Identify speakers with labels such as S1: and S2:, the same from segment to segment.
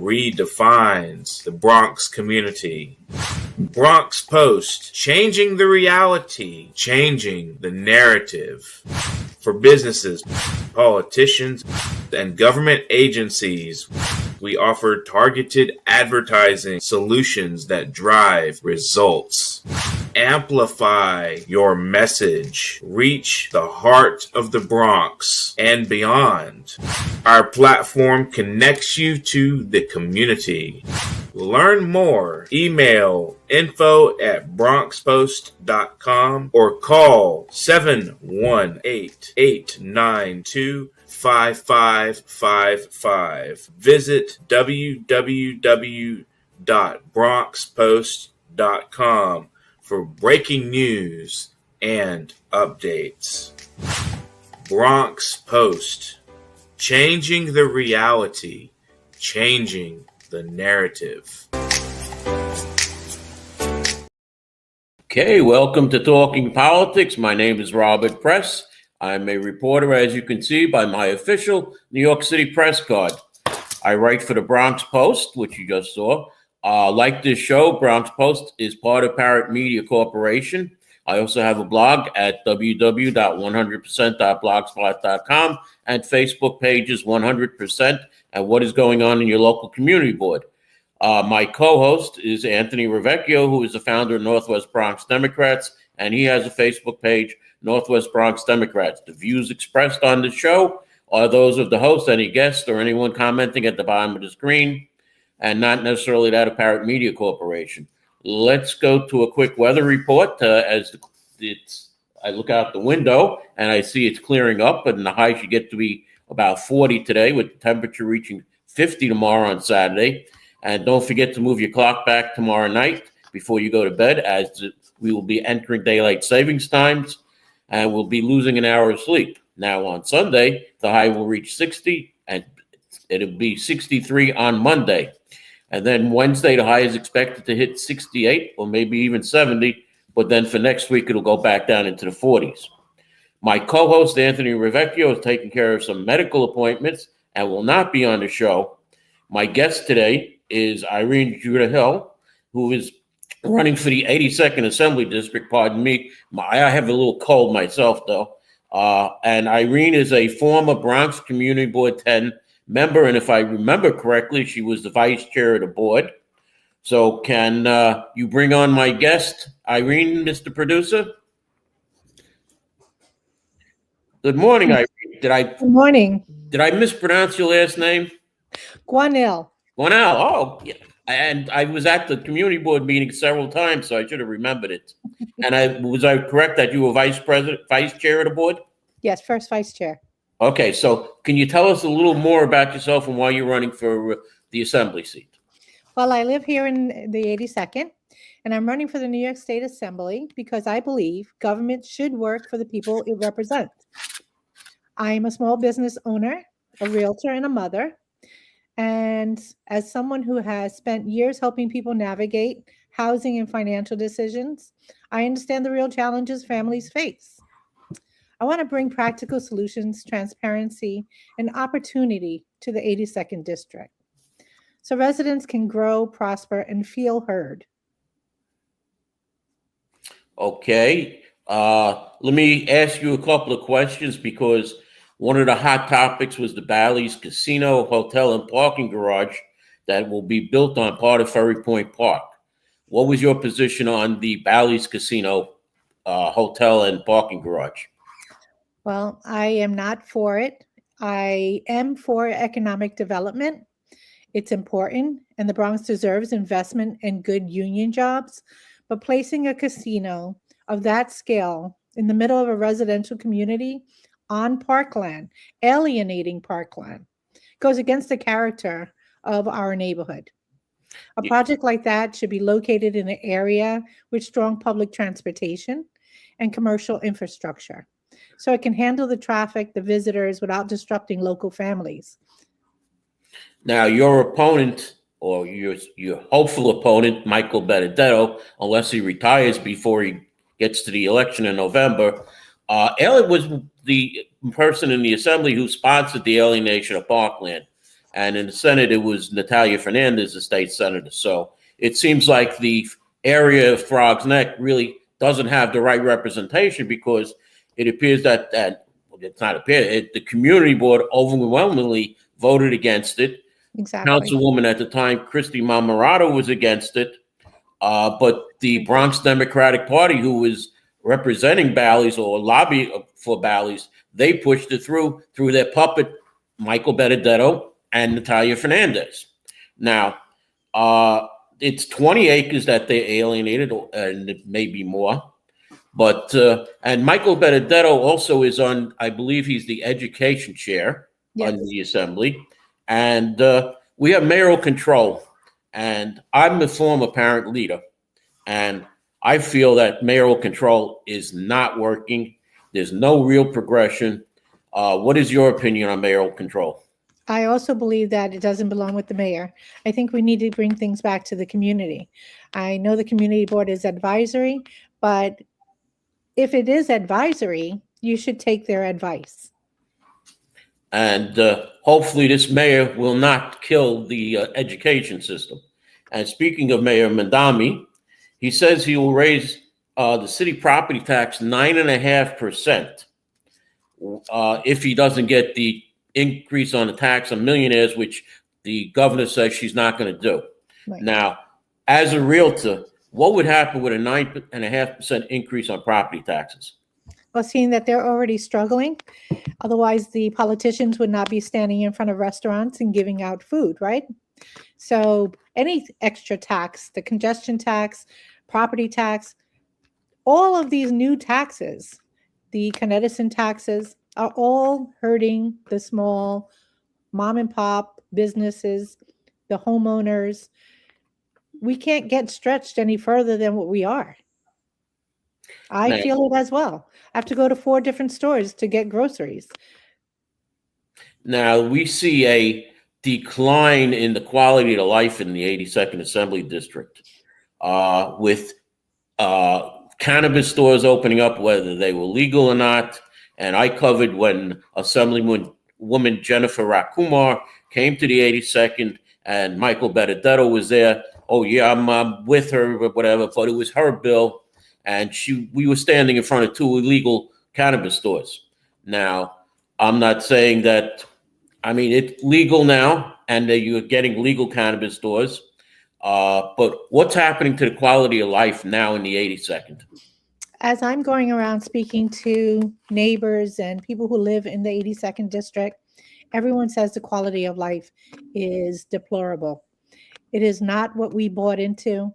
S1: redefines the Bronx community. Bronx Post, changing the reality, changing the narrative. For businesses, politicians, and government agencies, we offer targeted advertising solutions that drive results. Amplify your message. Reach the heart of the Bronx and beyond. Our platform connects you to the community. Learn more. Email info@bronxpost.com or call 718-892-5555. Visit www.bronxpost.com for breaking news and updates. Bronx Post, changing the reality, changing the narrative.
S2: Okay, welcome to Talking Politics. My name is Robert Press. I'm a reporter, as you can see by my official New York City press card. I write for the Bronx Post, which you just saw. Like this show, Bronx Post is part of Parrot Media Corporation. I also have a blog at www.100%.blogspot.com and Facebook pages 100% and what is going on in your local community board. My co-host is Anthony Rivieccio, who is the founder of Northwest Bronx Democrats, and he has a Facebook page, Northwest Bronx Democrats. The views expressed on the show are those of the host, any guest, or anyone commenting at the bottom of the screen, and not necessarily that of Parrot Media Corporation. Let's go to a quick weather report. I look out the window and I see it's clearing up, and the high should get to be about 40 today, with the temperature reaching 50 tomorrow on Saturday. And don't forget to move your clock back tomorrow night before you go to bed, as we will be entering daylight savings times and we'll be losing an hour of sleep. Now on Sunday, the high will reach 60 and it'll be 63 on Monday. And then Wednesday, the high is expected to hit 68 or maybe even 70. But then for next week, it'll go back down into the 40s. My co-host, Anthony Rivieccio, is taking care of some medical appointments and will not be on the show. My guest today is Irene Judah Hill, who is running for the 82nd Assembly District. Pardon me. I have a little cold myself, though. And Irene is a former Bronx Community Board 10 member, and if I remember correctly, she was the vice chair of the board. So can you bring on my guest, Irene, Mr. Producer? Good morning, Irene.
S3: Good morning.
S2: Did I mispronounce your last name?
S3: Guanel.
S2: Guanel. Oh, yeah. And I was at the community board meeting several times, so I should have remembered it. And was I correct that you were vice chair of the board?
S3: Yes, first vice chair.
S2: Okay, so can you tell us a little more about yourself and why you're running for the assembly seat?
S3: Well, I live here in the 82nd, and I'm running for the New York State Assembly because I believe government should work for the people it represents. I am a small business owner, a realtor, and a mother. And as someone who has spent years helping people navigate housing and financial decisions, I understand the real challenges families face. I want to bring practical solutions, transparency, and opportunity to the 82nd District so residents can grow, prosper, and feel heard.
S2: Okay. Let me ask you a couple of questions, because one of the hot topics was the Bally's Casino, Hotel, and Parking Garage that will be built on part of Ferry Point Park. What was your position on the Bally's Casino, Hotel, and Parking Garage?
S3: Well, I am not for it. I am for economic development. It's important, and the Bronx deserves investment and good union jobs. But placing a casino of that scale in the middle of a residential community on parkland, alienating parkland, goes against the character of our neighborhood. A project like that should be located in an area with strong public transportation and commercial infrastructure, so it can handle the traffic, the visitors, without disrupting local families.
S2: Now, your opponent, or your hopeful opponent, Michael Benedetto, unless he retires before he gets to the election in November, Elliot was the person in the assembly who sponsored the alienation of parkland. And in the Senate, it was Natalia Fernandez, the state senator. So it seems like the area of Frog's Neck really doesn't have the right representation, because it appears that it's not appear, the community board overwhelmingly voted against it.
S3: Exactly.
S2: Councilwoman at the time, Christy Marmorato, was against it. But the Bronx Democratic Party, who was representing Bally's or lobbying for Bally's, they pushed it through their puppet, Michael Benedetto and Natalia Fernandez. Now, it's 20 acres that they alienated, and it may be more. But and Michael Benedetto also is on, I believe he's the education chair on the assembly. And we have mayoral control. And I'm the former parent leader. And I feel that mayoral control is not working. There's no real progression. What is your opinion on mayoral control?
S3: I also believe that it doesn't belong with the mayor. I think we need to bring things back to the community. I know the community board is advisory, but if it is advisory, you should take their advice.
S2: And hopefully this mayor will not kill the education system. And speaking of Mayor Mandami, he says he will raise the city property tax 9.5% if he doesn't get the increase on the tax on millionaires, which the governor says she's not going to do.
S3: Right.
S2: Now, as a realtor, what would happen with a 9.5% increase on property taxes?
S3: Well, seeing that they're already struggling, otherwise the politicians would not be standing in front of restaurants and giving out food, right? So any extra tax, the congestion tax, property tax, all of these new taxes, the Connecticut taxes, are all hurting the small mom and pop businesses, the homeowners. We can't get stretched any further than what we are. I feel it as well. I have to go to 4 different stores to get groceries.
S2: Now, we see a decline in the quality of life in the 82nd Assembly District, with cannabis stores opening up, whether they were legal or not. And I covered when Assemblywoman Jennifer Rakumar came to the 82nd and Michael Benedetto was there. Oh, yeah, I'm with her or whatever, but it was her bill. And we were standing in front of 2 illegal cannabis stores. Now, I'm not saying that, I mean, it's legal now and you're getting legal cannabis stores. But what's happening to the quality of life now in the 82nd?
S3: As I'm going around speaking to neighbors and people who live in the 82nd district, everyone says the quality of life is deplorable. It is not what we bought into.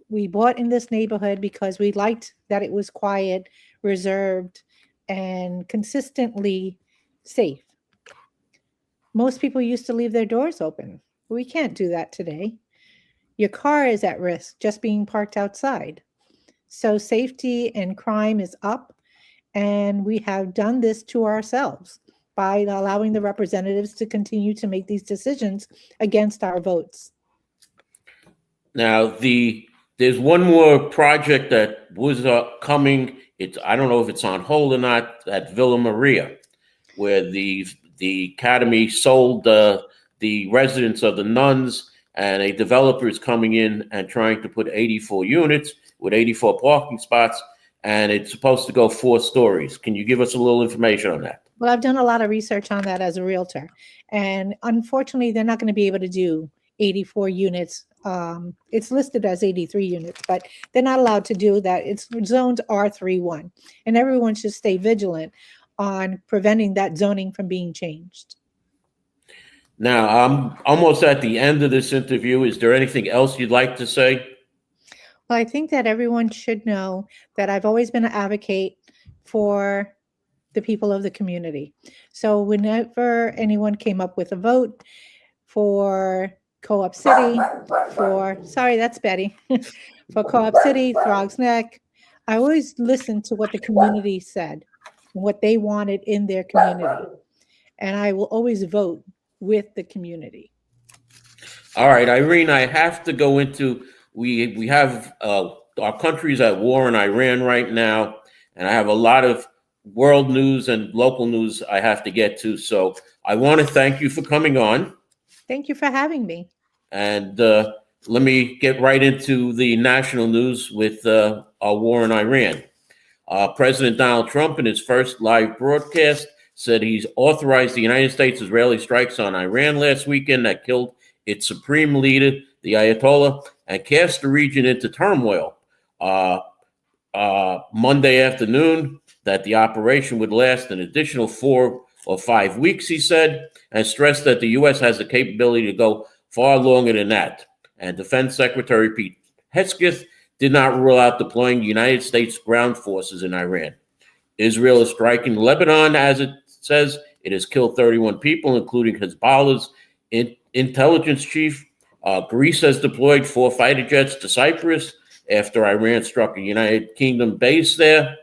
S3: We bought in this neighborhood because we liked that it was quiet, reserved, and consistently safe. Most people used to leave their doors open. We can't do that today. Your car is at risk just being parked outside. So safety and crime is up, and we have done this to ourselves by allowing the representatives to continue to make these decisions against our votes.
S2: Now, there's one more project that was coming. I don't know if it's on hold or not, at Villa Maria, where the academy sold the residence of the nuns, and a developer is coming in and trying to put 84 units with 84 parking spots, and it's supposed to go 4 stories. Can you give us a little information on that?
S3: Well, I've done a lot of research on that as a realtor, and unfortunately, they're not going to be able to do 84 units. It's listed as 83 units, but they're not allowed to do that. It's zoned R31, and everyone should stay vigilant on preventing that zoning from being changed.
S2: Now, I'm almost at the end of this interview. Is there anything else you'd like to say?
S3: Well, I think that everyone should know that I've always been an advocate for the people of the community. So whenever anyone came up with a vote for Co-op City, sorry, that's Betty, for Co-op City, Frog's Neck, I always listened to what the community said, what they wanted in their community. And I will always vote with the community.
S2: All right, Irene, I have to go into, we have, our country's at war in Iran right now, and I have a lot of world news and local news I have to get to. So I want to thank you for coming on.
S3: Thank you for having me.
S2: And let me get right into the national news with our war in Iran. President Donald Trump, in his first live broadcast, said he's authorized the United States-Israeli strikes on Iran last weekend that killed its supreme leader, the Ayatollah, and cast the region into turmoil. Monday afternoon, that the operation would last an additional 4 or 5 weeks, he said, and stressed that the U.S. has the capability to go far longer than that. And Defense Secretary Pete Hegseth did not rule out deploying United States ground forces in Iran. Israel is striking Lebanon, as it says. It has killed 31 people, including Hezbollah's intelligence chief. Greece has deployed 4 fighter jets to Cyprus after Iran struck a United Kingdom base there,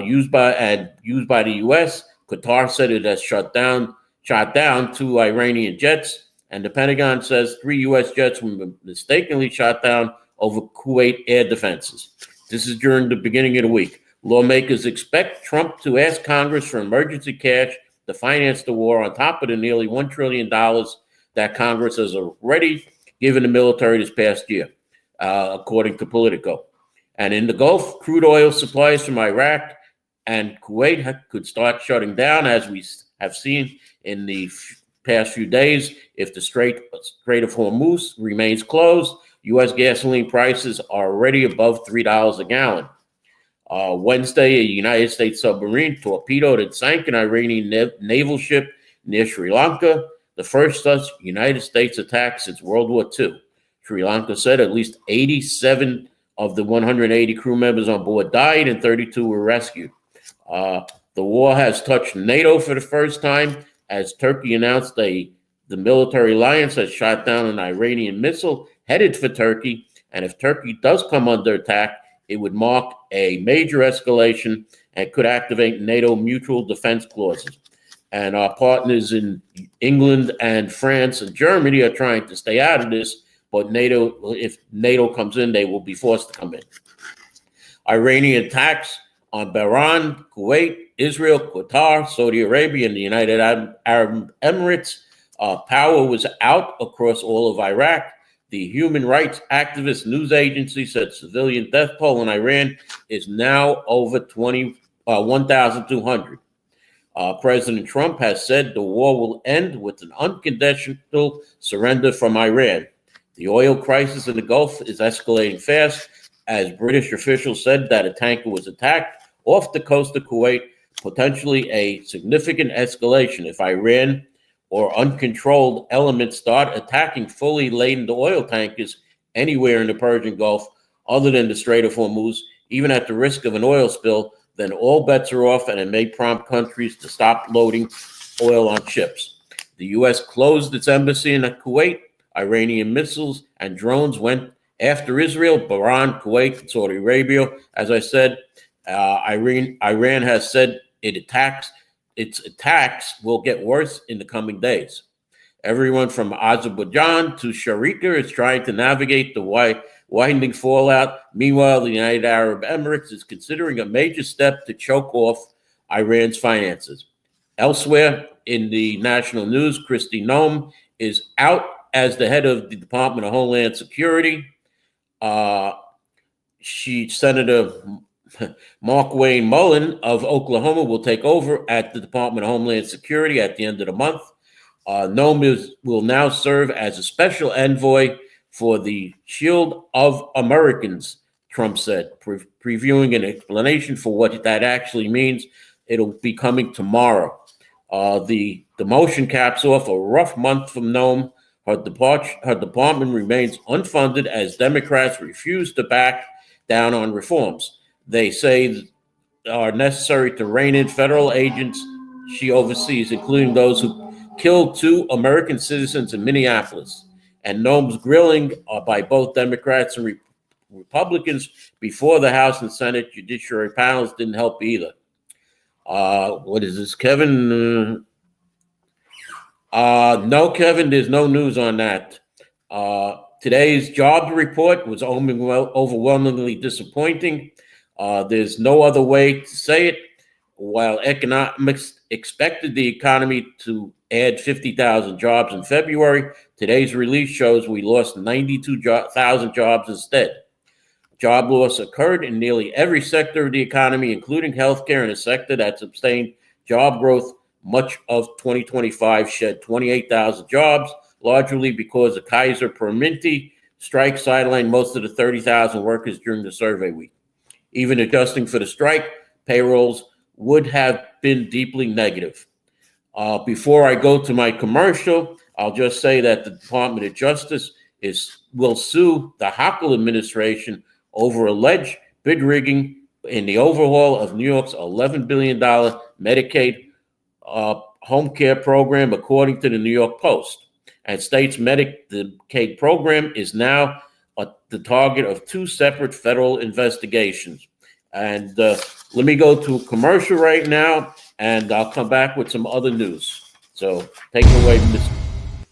S2: used by the U.S. Qatar said it has shot down 2 Iranian jets, and the Pentagon says 3 U.S. jets were mistakenly shot down over Kuwait air defenses. This is during the beginning of the week. Lawmakers expect Trump to ask Congress for emergency cash to finance the war, on top of the nearly $1 trillion that Congress has already given the military this past year, according to Politico. And in the Gulf, crude oil supplies from Iraq and Kuwait could start shutting down, as we have seen in the past few days. If the Strait of Hormuz remains closed, U.S. gasoline prices are already above $3 a gallon. Wednesday, a United States submarine torpedoed and sank an Iranian naval ship near Sri Lanka, the first such United States attack since World War II. Sri Lanka said at least 87 of the 180 crew members on board died and 32 were rescued. The war has touched NATO for the first time, as Turkey announced the military alliance has shot down an Iranian missile headed for Turkey, and if Turkey does come under attack, it would mark a major escalation and could activate NATO mutual defense clauses. And our partners in England and France and Germany are trying to stay out of this, but if NATO comes in, they will be forced to come in. Iranian attacks on Bahrain, Kuwait, Israel, Qatar, Saudi Arabia, and the United Arab Emirates. Power was out across all of Iraq. The human rights activist news agency said civilian death toll in Iran is now over 1,200. President Trump has said the war will end with an unconditional surrender from Iran. The oil crisis in the Gulf is escalating fast, as British officials said that a tanker was attacked off the coast of Kuwait, potentially a significant escalation if Iran or uncontrolled elements start attacking fully laden oil tankers anywhere in the Persian Gulf other than the Strait of Hormuz, even at the risk of an oil spill, then all bets are off, and it may prompt countries to stop loading oil on ships. The U.S. closed its embassy in Kuwait. Iranian missiles and drones went after Israel, Bahrain, Kuwait, and Saudi Arabia. As I said, Iran has said its attacks will get worse in the coming days. Everyone from Azerbaijan to Sharika is trying to navigate the winding fallout. Meanwhile, the United Arab Emirates is considering a major step to choke off Iran's finances. Elsewhere in the national news, Kristi Noem is out as the head of the Department of Homeland Security. Senator Mark Wayne Mullen of Oklahoma will take over at the Department of Homeland Security at the end of the month. Noem will now serve as a special envoy for the Shield of Americans, Trump said, previewing an explanation for what that actually means. It'll be coming tomorrow. The demotion caps off a rough month from Noem. Her department remains unfunded as Democrats refuse to back down on reforms they say are necessary to rein in federal agents she oversees, including those who killed 2 American citizens in Minneapolis. And Noem's grilling by both Democrats and Republicans before the House and Senate Judiciary panels didn't help either. What is this, Kevin? No, Kevin, there's no news on that. Today's jobs report was overwhelmingly disappointing. There's no other way to say it. While economists expected the economy to add 50,000 jobs in February. Today's release shows we lost 92,000 jobs instead. Job loss occurred in nearly every sector of the economy, including healthcare, and a sector that sustained job growth much of 2025 shed 28,000 jobs, largely because the Kaiser Permanente strike sidelined most of the 30,000 workers during the survey week. Even adjusting for the strike, payrolls would have been deeply negative. Before I go to my commercial, I'll just say that the Department of Justice will sue the Hochul administration over alleged bid rigging in the overhaul of New York's $11 billion Medicaid home care program, according to the New York Post. And states' Medicaid program is now the target of two separate federal investigations. And let me go to a commercial right now, and I'll come back with some other news. So take it away, Mr.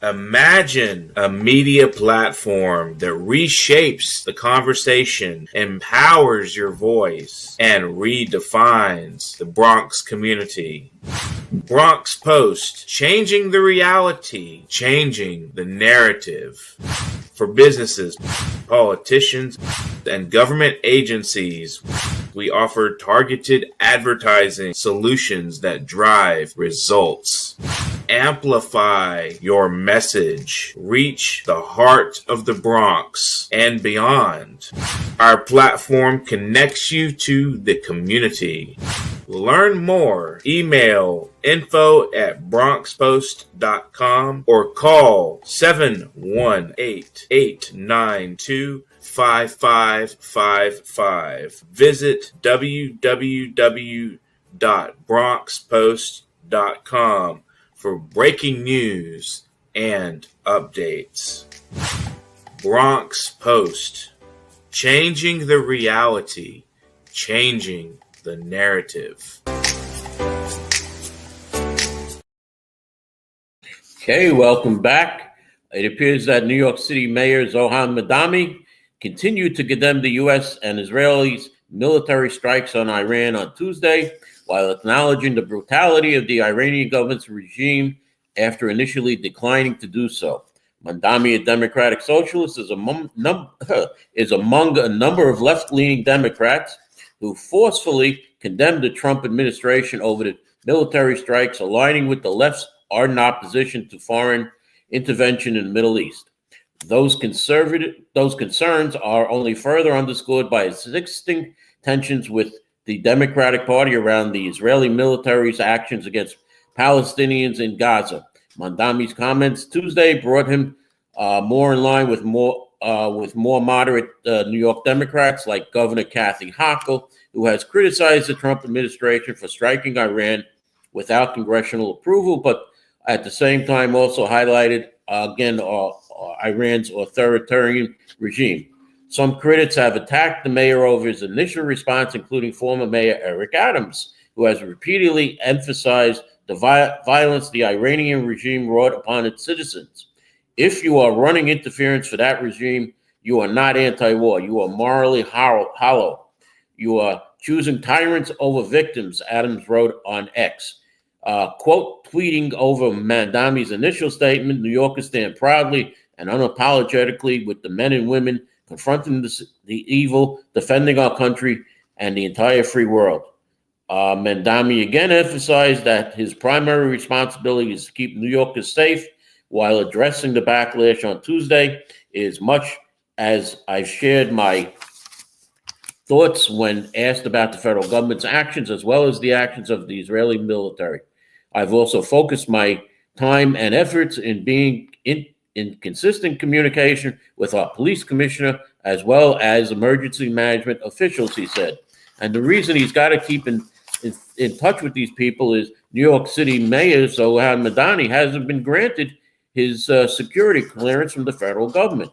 S1: Imagine a media platform that reshapes the conversation, empowers your voice, and redefines the Bronx community. Bronx Post, changing the reality, changing the narrative. For businesses, politicians, and government agencies, we offer targeted advertising solutions that drive results. Amplify your message. Reach the heart of the Bronx and beyond. Our platform connects you to the community. Learn more. Email info@bronxpost.com or call 718-892-5555. Visit www.bronxpost.com for breaking news and updates. Bronx Post, changing the reality, changing the narrative.
S2: Okay, welcome back. It appears that New York City Mayor Zohran Mamdani continued to condemn the U.S. and Israelis' military strikes on Iran on Tuesday, while acknowledging the brutality of the Iranian government's regime after initially declining to do so. Mamdani, a Democratic Socialist, is among a number of left-leaning Democrats who forcefully condemned the Trump administration over the military strikes, aligning with the left's ardent opposition to foreign intervention in the Middle East. Those concerns are only further underscored by existing tensions with the Democratic Party around the Israeli military's actions against Palestinians in Gaza. Mamdani's comments Tuesday brought him more in line with more moderate New York Democrats like Governor Kathy Hochul, who has criticized the Trump administration for striking Iran without congressional approval, but at the same time also highlighted Iran's authoritarian regime. Some critics have attacked the mayor over his initial response, including former Mayor Eric Adams, who has repeatedly emphasized the violence the Iranian regime wrought upon its citizens. If you are running interference for that regime, you are not anti-war. You are morally hollow. You are choosing tyrants over victims, Adams wrote on X. Quote, tweeting over Mamdani's initial statement, New Yorkers stand proudly and unapologetically with the men and women confronting the evil, defending our country and the entire free world. Mamdani again emphasized that his primary responsibility is to keep New Yorkers safe while addressing the backlash on Tuesday. Is much as I've shared my thoughts when asked about the federal government's actions as well as the actions of the Israeli military. I've also focused my time and efforts in being in consistent communication with our police commissioner as well as emergency management officials, he said. And the reason he's got to keep in touch with these people is New York City Mayor Zohran Mamdani hasn't been granted his security clearance from the federal government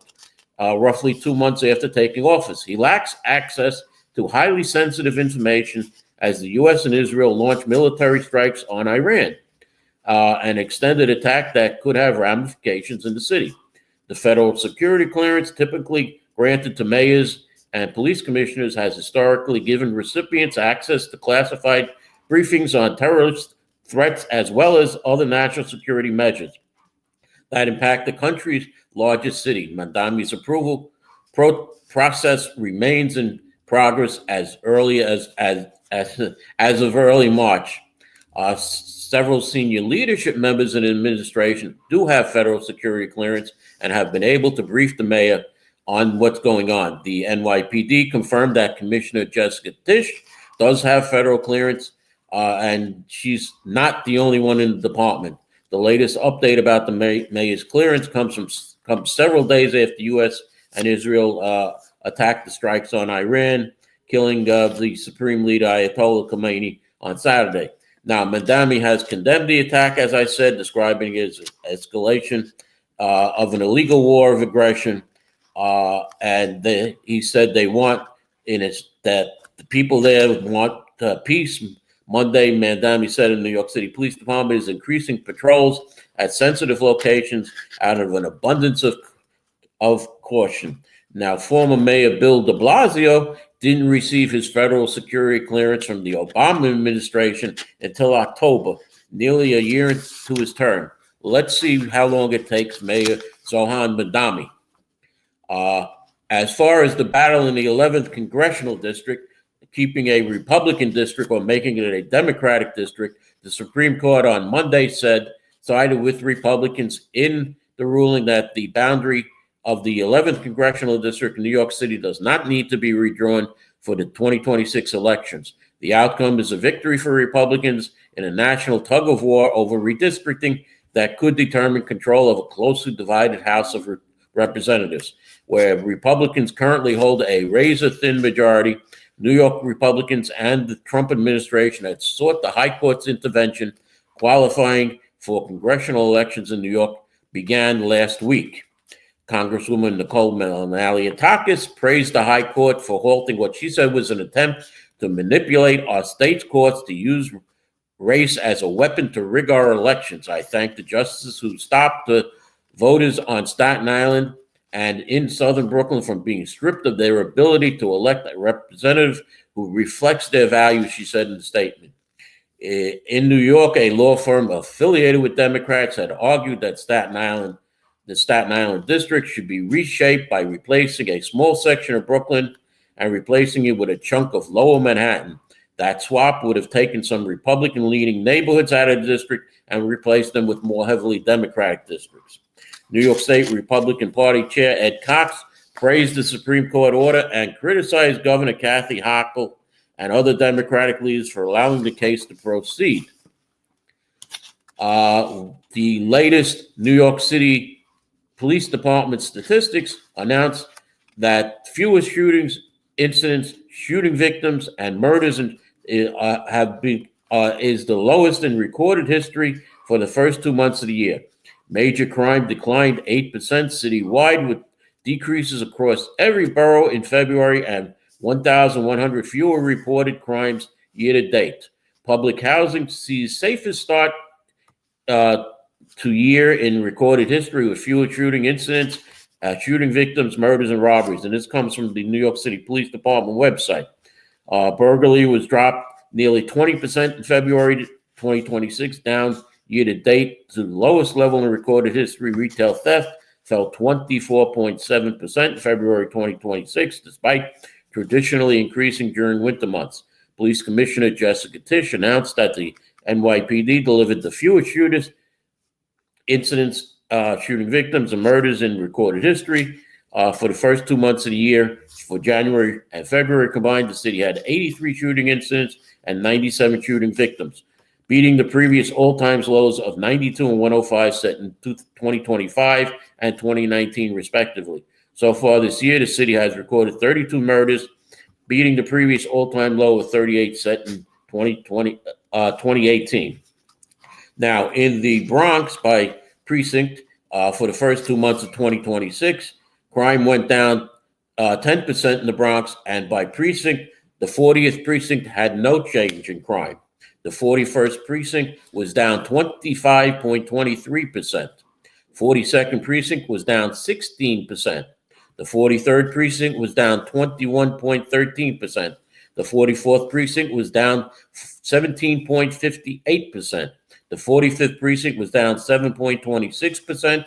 S2: roughly 2 months after taking office. He lacks access to highly sensitive information as the U.S. and Israel launched military strikes on Iran, an extended attack that could have ramifications in the city. The federal security clearance, typically granted to mayors and police commissioners, has historically given recipients access to classified briefings on threats as well as other national security measures that impact the country's largest city. Mandami's approval process remains in progress as early as of early March. Several senior leadership members in the administration do have federal security clearance and have been able to brief the mayor on what's going on. The NYPD confirmed that Commissioner Jessica Tisch does have federal clearance, and she's not the only one in the department. The latest update about the mayor's clearance comes several days after the U.S. and Israel attacked the strikes on Iran, killing the Supreme Leader Ayatollah Khomeini on Saturday. Now, Mandami has condemned the attack, as I said, describing it as escalation of an illegal war of aggression. And he said they want that the people there want peace. Monday, Mandami said in the New York City Police Department is increasing patrols at sensitive locations out of an abundance of caution. Now, former Mayor Bill de Blasio didn't receive his federal security clearance from the Obama administration until October, nearly a year into his term. Let's see how long it takes Mayor Zohan Mandami. As far as the battle in the 11th Congressional District, keeping a Republican district or making it a Democratic district, the Supreme Court on Monday sided with Republicans in the ruling that the boundary of the 11th Congressional District in New York City does not need to be redrawn for the 2026 elections. The outcome is a victory for Republicans in a national tug of war over redistricting that could determine control of a closely divided House of Representatives, where Republicans currently hold a razor-thin majority. New York Republicans and the Trump administration had sought the High Court's intervention. Qualifying for congressional elections in New York began last week. Congresswoman Nicole Malliotakis praised the High Court for halting what she said was an attempt to manipulate our state's courts to use race as a weapon to rig our elections. I thank the justices who stopped the voters on Staten Island and in southern Brooklyn from being stripped of their ability to elect a representative who reflects their values, she said in the statement. In New York, a law firm affiliated with Democrats had argued that the Staten Island district should be reshaped by replacing a small section of Brooklyn and replacing it with a chunk of lower Manhattan. That swap would have taken some Republican-leaning neighborhoods out of the district and replaced them with more heavily Democratic districts. New York State Republican Party Chair Ed Cox praised the Supreme Court order and criticized Governor Kathy Hochul and other Democratic leaders for allowing the case to proceed. The latest New York City Police Department statistics announced that fewer shootings, incidents, shooting victims, and murders is the lowest in recorded history for the first 2 months of the year. Major crime declined 8% citywide, with decreases across every borough in February and 1,100 fewer reported crimes year to date. Public housing sees safest start to year in recorded history, with fewer shooting incidents, shooting victims, murders, and robberies. And this comes from the New York City Police Department website. Burglary was dropped nearly 20% in February 2026, down year to date to the lowest level in recorded history. Retail theft fell 24.7% in February 2026, despite traditionally increasing during winter months. Police Commissioner Jessica Tisch announced that the NYPD delivered the fewest incidents, shooting victims, and murders in recorded history. For the first 2 months of the year, for January and February combined, the city had 83 shooting incidents and 97 shooting victims, beating the previous all-time lows of 92 and 105 set in 2025 and 2019, respectively. So far this year, the city has recorded 32 murders, beating the previous all-time low of 38 set in 2018. Now, in the Bronx, by precinct, for the first 2 months of 2026, crime went down 10% in the Bronx, and by precinct, the 40th precinct had no change in crime. The 41st precinct was down 25.23%. 42nd precinct was down 16%. The 43rd precinct was down 21.13%. The 44th precinct was down 17.58%. The 45th precinct was down 7.26%.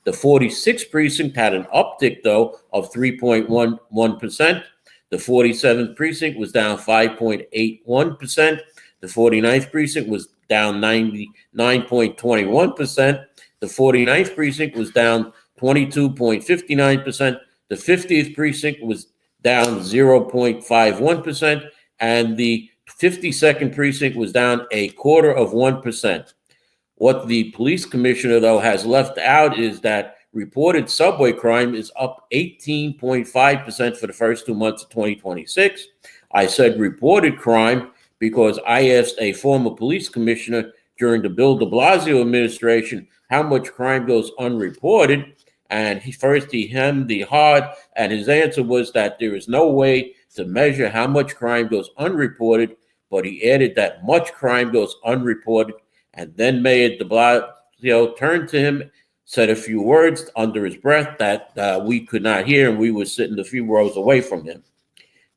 S2: The 46th precinct had an uptick, though, of 3.11%. The 47th precinct was down 5.81%. The 49th precinct was down 99.21%. The 49th precinct was down 22.59%. The 50th precinct was down 0.51%. And the 52nd precinct was down 0.25%. What the police commissioner, though, has left out is that reported subway crime is up 18.5% for the first 2 months of 2026. I said reported crime because I asked a former police commissioner during the Bill de Blasio administration how much crime goes unreported. And he hemmed and hawed, and his answer was that there is no way to measure how much crime goes unreported, but he added that much crime goes unreported. And then Mayor de Blasio turned to him, said a few words under his breath that we could not hear, and we were sitting a few rows away from him.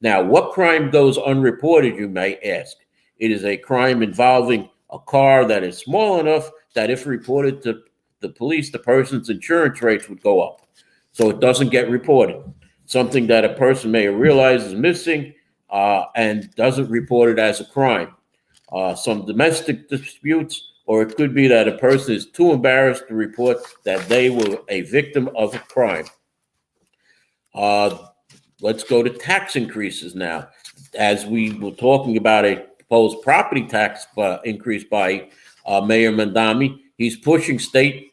S2: Now, what crime goes unreported, you may ask? It is a crime involving a car that is small enough that if reported to the police, the person's insurance rates would go up. So it doesn't get reported. Something that a person may realize is missing and doesn't report it as a crime. Some domestic disputes, or it could be that a person is too embarrassed to report that they were a victim of a crime. Let's go to tax increases now. As we were talking about a proposed property tax increase by Mayor Mandami, he's pushing state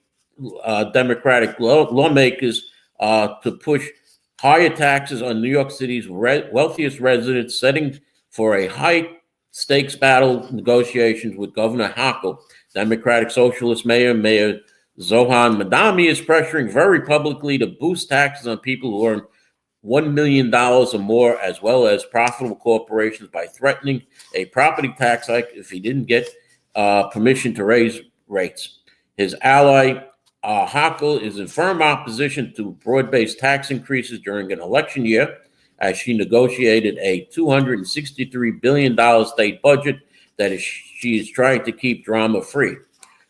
S2: Democratic lawmakers to push higher taxes on New York City's wealthiest residents, setting for a high-stakes battle negotiations with Governor Hochul. Democratic Socialist Mayor Zohan Madami is pressuring very publicly to boost taxes on people who earn $1 million or more, as well as profitable corporations, by threatening a property tax hike if he didn't get permission to raise rates. His ally, Hochul, is in firm opposition to broad-based tax increases during an election year, as she negotiated a $263 billion state budget that she is trying to keep drama-free.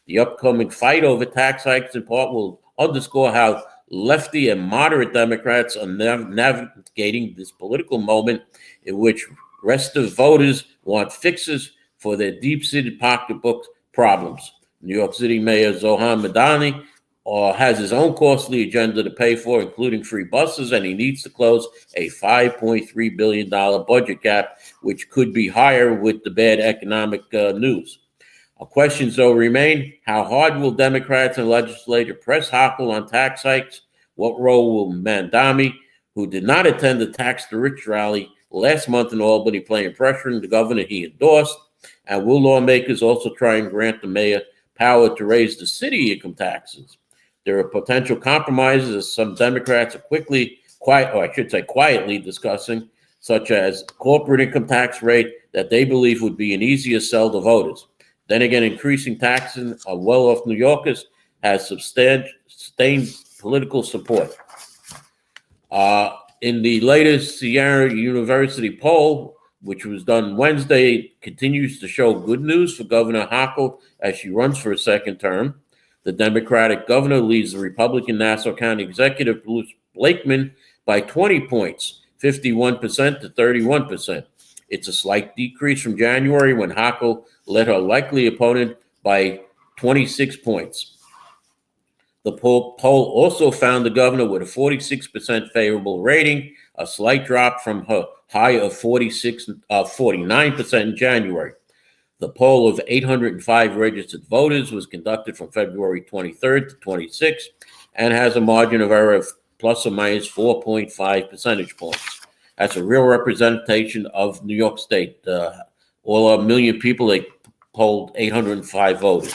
S2: The upcoming fight over tax hikes, in part, will underscore how lefty and moderate Democrats are navigating this political moment in which restive voters want fixes for their deep-seated pocketbook problems. New York City Mayor Zohan Madani has his own costly agenda to pay for, including free buses, and he needs to close a $5.3 billion budget gap, which could be higher with the bad economic news. Questions, though, remain. How hard will Democrats and legislators press Hochul on tax hikes? What role will Mandami, who did not attend the Tax the Rich rally last month in Albany, play in pressuring the governor he endorsed? And will lawmakers also try and grant the mayor power to raise the city income taxes? There are potential compromises as some Democrats are quietly discussing, such as corporate income tax rate that they believe would be an easier sell to voters. Then again, increasing taxes on well-off New Yorkers has sustained political support. In the latest Sierra University poll, which was done Wednesday, continues to show good news for Governor Hochul as she runs for a second term. The Democratic governor leads the Republican Nassau County Executive, Bruce Blakeman, by 20 points, 51% to 31%. It's a slight decrease from January when Hochul led her likely opponent by 26 points. The poll also found the governor with a 46% favorable rating, a slight drop from her high of 49% in January. The poll of 805 registered voters was conducted from February 23rd to 26th and has a margin of error of plus or minus 4.5 percentage points. That's a real representation of New York State. All a million people, they polled 805 voters.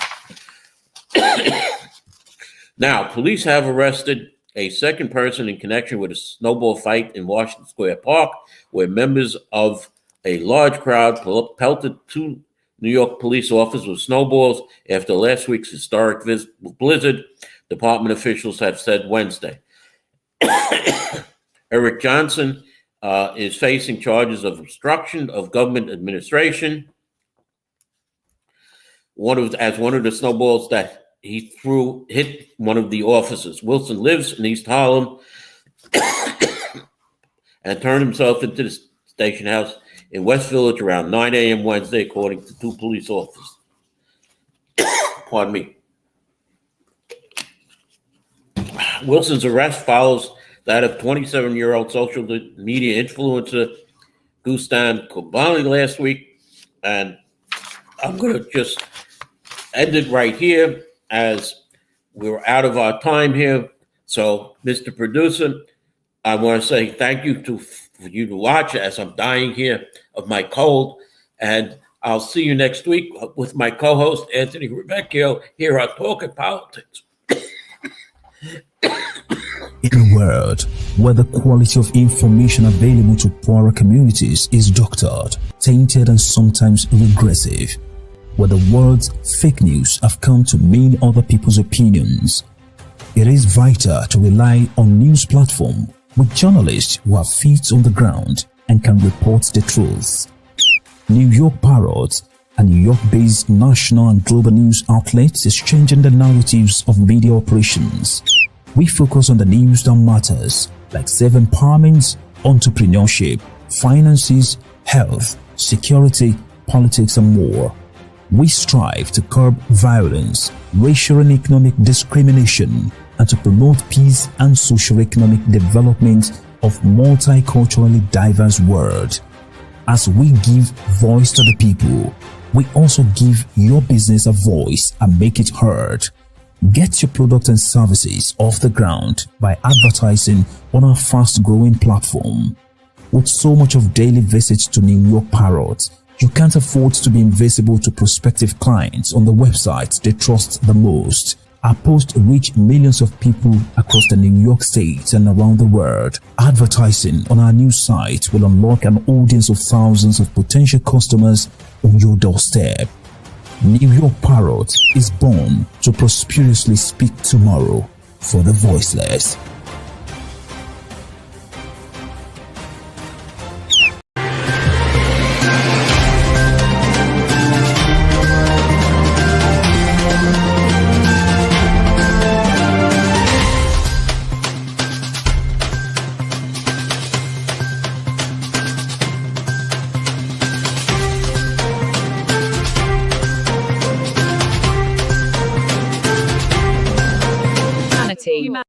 S2: Now, police have arrested a second person in connection with a snowball fight in Washington Square Park, where members of a large crowd pelted two New York police officers with snowballs after last week's historic blizzard, department officials have said Wednesday. Eric Johnson, is facing charges of obstruction of government administration. One of the snowballs that he threw hit one of the officers. Wilson lives in East Harlem and turned himself into the station house in West Village around 9 a.m. Wednesday, according to 2 police officers. Pardon me. Wilson's arrest follows that of 27-year-old social media influencer Gustan Kobani last week. And I'm going to just end it right here as we're out of our time here. So, Mr. Producer, I want to say thank you for you to watch as I'm dying here of my cold. And I'll see you next week with my co-host, Anthony Rivieccio, here on Talking Politics.
S4: In a world where the quality of information available to poorer communities is doctored, tainted, and sometimes regressive, where the words fake news have come to mean other people's opinions, it is vital to rely on news platforms with journalists who have feet on the ground and can report the truth. New York Parrot, a New York-based national and global news outlet, is changing the narratives of media operations. We focus on the news that matters, like self-empowerment, entrepreneurship, finances, health, security, politics, and more. We strive to curb violence, racial and economic discrimination, and to promote peace and socio-economic development of multiculturally diverse world. As we give voice to the people, we also give your business a voice and make it heard. Get your products and services off the ground by advertising on our fast-growing platform. With so much of daily visits to New York Parrot, you can't afford to be invisible to prospective clients on the websites they trust the most. Our posts reach millions of people across the New York State and around the world. Advertising on our new site will unlock an audience of thousands of potential customers on your doorstep. New York Parrot is born to prosperously speak tomorrow for the voiceless.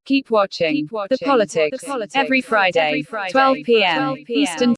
S5: Keep watching The Politics every Friday, 12 p.m. Eastern